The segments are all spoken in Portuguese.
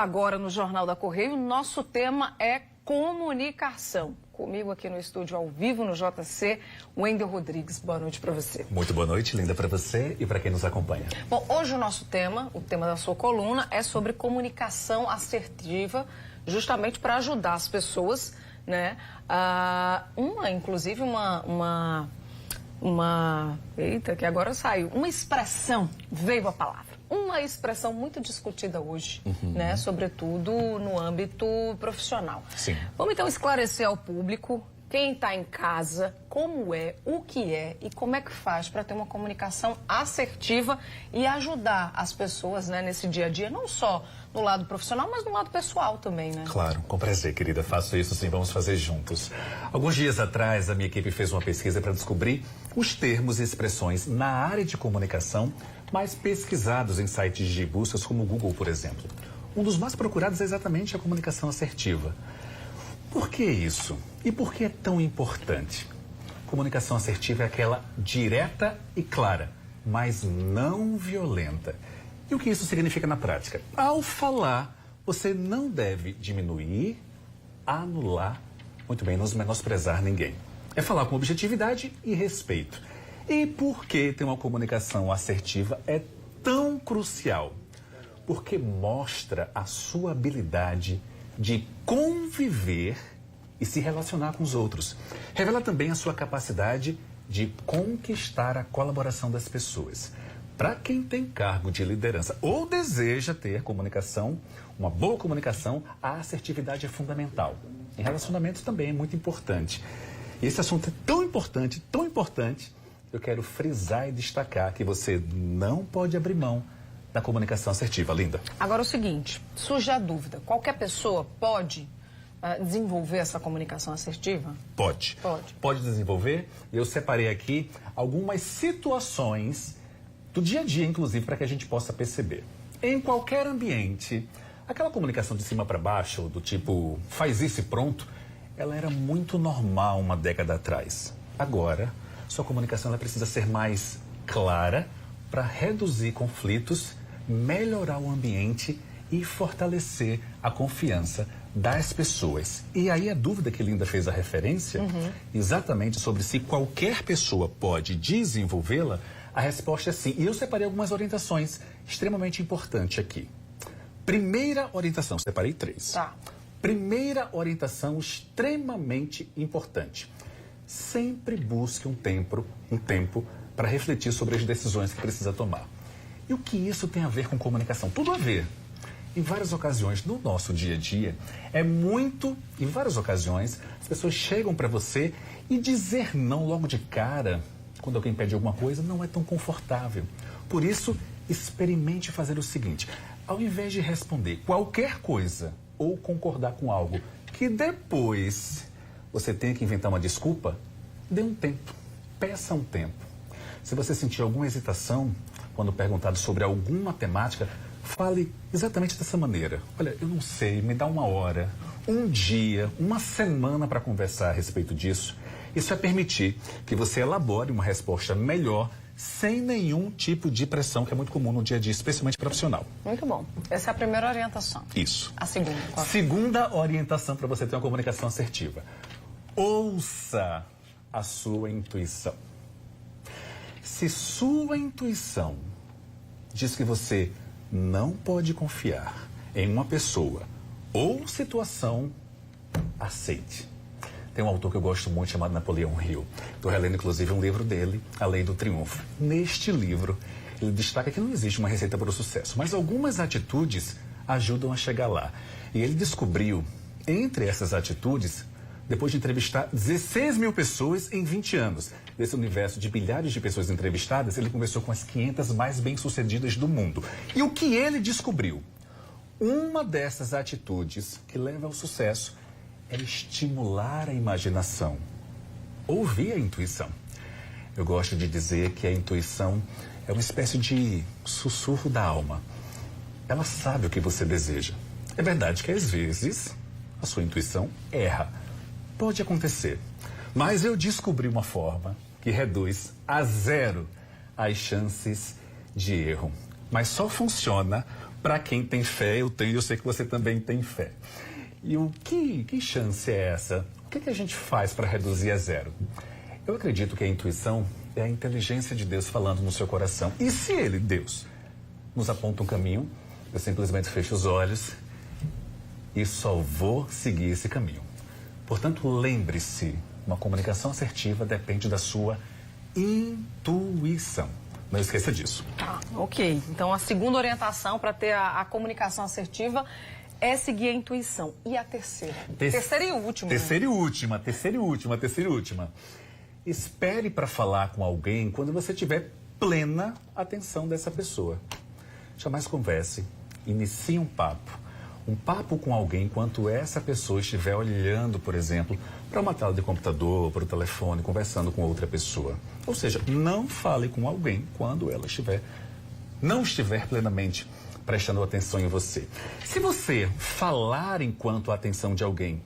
agora no Jornal da Correio, nosso tema é comunicação. Comigo aqui no estúdio ao vivo no JC, Wendel Rodrigues. Boa noite para você. Muito boa noite, linda, para você e para quem nos acompanha. Bom, hoje o nosso tema, o tema da sua coluna, é sobre comunicação assertiva, justamente para ajudar as pessoas, né? Inclusive eita, que agora saiu. Uma expressão, veio a palavra. Uma expressão muito discutida hoje, né? Sobretudo no âmbito profissional. Sim. Vamos então esclarecer ao público, quem está em casa, como é, o que é e como é que faz para ter uma comunicação assertiva e ajudar as pessoas, né, nesse dia a dia, não só no lado profissional, mas no lado pessoal também, né? Claro, com prazer, querida. Faço isso sim, vamos fazer juntos. Alguns dias atrás, a minha equipe fez uma pesquisa para descobrir os termos e expressões na área de comunicação mais pesquisados em sites de buscas como o Google, por exemplo. Um dos mais procurados é exatamente a comunicação assertiva. Por que isso? E por que é tão importante? Comunicação assertiva é aquela direta e clara, mas não violenta. E o que isso significa na prática? Ao falar, você não deve diminuir, anular, muito bem, não menosprezar ninguém. É falar com objetividade e respeito. E por que ter uma comunicação assertiva é tão crucial? Porque mostra a sua habilidade de conviver e se relacionar com os outros. Revela também a sua capacidade de conquistar a colaboração das pessoas. Para quem tem cargo de liderança ou deseja ter comunicação, uma boa comunicação, a assertividade é fundamental. Em relacionamentos também é muito importante. E esse assunto é tão importante, eu quero frisar e destacar que você não pode abrir mão da comunicação assertiva, linda. Agora o seguinte, surge a dúvida, qualquer pessoa pode desenvolver essa comunicação assertiva? Pode. Pode desenvolver. Eu separei aqui algumas situações do dia a dia, inclusive, para que a gente possa perceber. Em qualquer ambiente, aquela comunicação de cima para baixo, do tipo, faz isso e pronto, ela era muito normal uma década atrás. Agora, sua comunicação ela precisa ser mais clara para reduzir conflitos, melhorar o ambiente e fortalecer a confiança das pessoas. E aí a dúvida que Linda fez a referência, exatamente sobre se qualquer pessoa pode desenvolvê-la, a resposta é sim. E eu separei algumas orientações extremamente importantes aqui. Primeira orientação, separei 3. Tá. Primeira orientação extremamente importante. Sempre busque um tempo para refletir sobre as decisões que precisa tomar. E o que isso tem a ver com comunicação? Tudo a ver. Em várias ocasiões, no nosso dia a dia, em várias ocasiões, as pessoas chegam para você e dizer não logo de cara, quando alguém pede alguma coisa, não é tão confortável. Por isso, experimente fazer o seguinte, ao invés de responder qualquer coisa ou concordar com algo que depois você tenha que inventar uma desculpa, dê um tempo, peça um tempo. Se você sentir alguma hesitação quando perguntado sobre alguma temática, fale exatamente dessa maneira. Olha, eu não sei, me dá uma hora, um dia, uma semana para conversar a respeito disso. Isso vai permitir que você elabore uma resposta melhor, sem nenhum tipo de pressão, que é muito comum no dia a dia, especialmente profissional. Muito bom. Essa é a primeira orientação. Isso. A segunda? Qual? Segunda orientação para você ter uma comunicação assertiva. Ouça a sua intuição. Se sua intuição diz que você não pode confiar em uma pessoa ou situação, aceite. Tem um autor que eu gosto muito chamado Napoleão Hill. Estou relendo inclusive um livro dele, A Lei do Triunfo. Neste livro, ele destaca que não existe uma receita para o sucesso, mas algumas atitudes ajudam a chegar lá. E ele descobriu, entre essas atitudes, depois de entrevistar 16 mil pessoas em 20 anos. Desse universo de milhares de pessoas entrevistadas, ele conversou com as 500 mais bem-sucedidas do mundo. E o que ele descobriu? Uma dessas atitudes que leva ao sucesso é estimular a imaginação, ouvir a intuição. Eu gosto de dizer que a intuição é uma espécie de sussurro da alma. Ela sabe o que você deseja. É verdade que às vezes a sua intuição erra. Pode acontecer. Mas eu descobri uma forma que reduz a 0 as chances de erro. Mas só funciona Para quem tem fé, eu sei que você também tem fé. E que chance é essa? O que a gente faz para reduzir a zero? Eu acredito que a intuição é a inteligência de Deus falando no seu coração. E se Ele, Deus, nos aponta um caminho, eu simplesmente fecho os olhos e só vou seguir esse caminho. Portanto, lembre-se, uma comunicação assertiva depende da sua intuição. Não esqueça disso. Tá, ok. Então, a segunda orientação para ter a comunicação assertiva é seguir a intuição. E a terceira? Terceira e última. Terceira e última. Espere para falar com alguém quando você tiver plena atenção dessa pessoa. Jamais converse. Inicie um papo. Um papo com alguém enquanto essa pessoa estiver olhando, por exemplo, para uma tela de computador, para o telefone, conversando com outra pessoa. Ou seja, não fale com alguém quando ela não estiver plenamente prestando atenção em você. Se você falar enquanto a atenção de alguém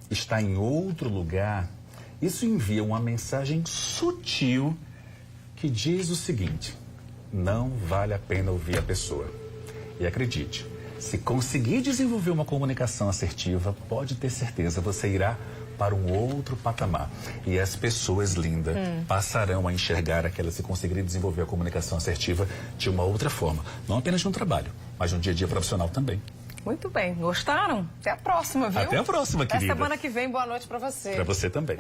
está em outro lugar, isso envia uma mensagem sutil que diz o seguinte: não vale a pena ouvir a pessoa. E acredite, se conseguir desenvolver uma comunicação assertiva, pode ter certeza, você irá para um outro patamar. E as pessoas lindas passarão a enxergar aquelas que conseguirem desenvolver a comunicação assertiva de uma outra forma. Não apenas no trabalho, mas no dia a dia profissional também. Muito bem. Gostaram? Até a próxima, viu? Até a próxima, querida. Até semana que vem. Boa noite para você. Para você também.